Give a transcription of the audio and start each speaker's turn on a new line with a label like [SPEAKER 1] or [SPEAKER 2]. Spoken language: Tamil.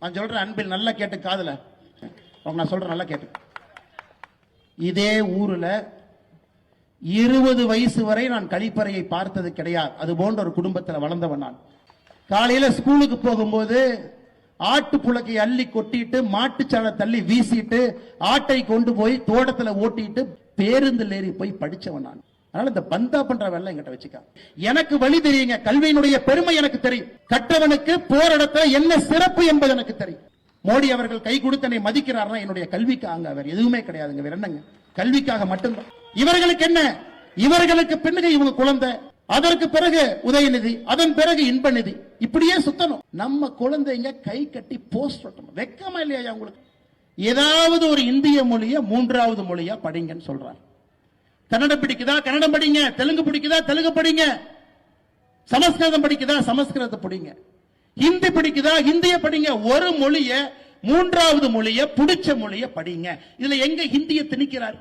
[SPEAKER 1] நான் சொல்றேன் அன்பில் நல்லா கேட்டு காதுல நான் சொல்றேன் நல்லா கேட்டு. இதே ஊர்ல 20 வயசு வரை நான் கழிப்பறையை பார்த்தது கிடையாது. அது போன்ற ஒரு குடும்பத்தில் வளர்ந்தவன் நான். காலையில ஸ்கூலுக்கு போகும்போது ஆட்டு புழக்கை அள்ளி கொட்டிட்டு மாட்டுச்சாலை தள்ளி வீசிட்டு ஆட்டை கொண்டு போய் தோட்டத்துல ஓட்டிட்டு பேருந்தில் ஏறி போய் படிச்சவன் நான். அதனால இந்த பந்தா பண்ற வேலை என்கிட்ட வச்சுக்க. எனக்கு வழி தெரியுங்க. கல்வியினுடைய பெருமை எனக்கு தெரியும். கற்றவனுக்கு போராடத்துல என்ன சிறப்பு என்பது எனக்கு தெரியும். மோடி அவர்கள் கை கொடுத்து என்னை மதிக்கிறார்னா என்னுடைய கல்விக்காக, வேற எதுவுமே கிடையாதுங்க. வேற என்னங்க, கல்விக்காக மட்டும்தான். இவர்களுக்கு என்ன, இவர்களுக்கு பின்னுக்கு இவங்க குழந்தை, அதற்கு பிறகு உதயநிதி, அதன் பிறகு இன்ப நிதி, இப்படியே சுத்தணும். நம்ம குழந்தைங்க கை கட்டி போஸ்ட் ஒட்டணும். வெக்கமா இல்லையா உங்களுக்கு? ஏதாவது ஒரு இந்திய மொழிய 3வது மொழியா படிங்கன்னு சொல்றாங்க. கன்னடம் பிடிக்குதா கன்னடம் படிங்க, தெலுங்கு பிடிக்குதா தெலுங்கு படிங்க, சமஸ்கிருதம் பிடிக்குதா சமஸ்கிருதத்தை படிங்க, ஹிந்தி பிடிக்குதா ஹிந்திய படிங்க. ஒரு மொழிய 3வது மொழிய பிடிச்ச மொழிய படிங்க. இதுல எங்க ஹிந்தியை திணிக்கிறார்?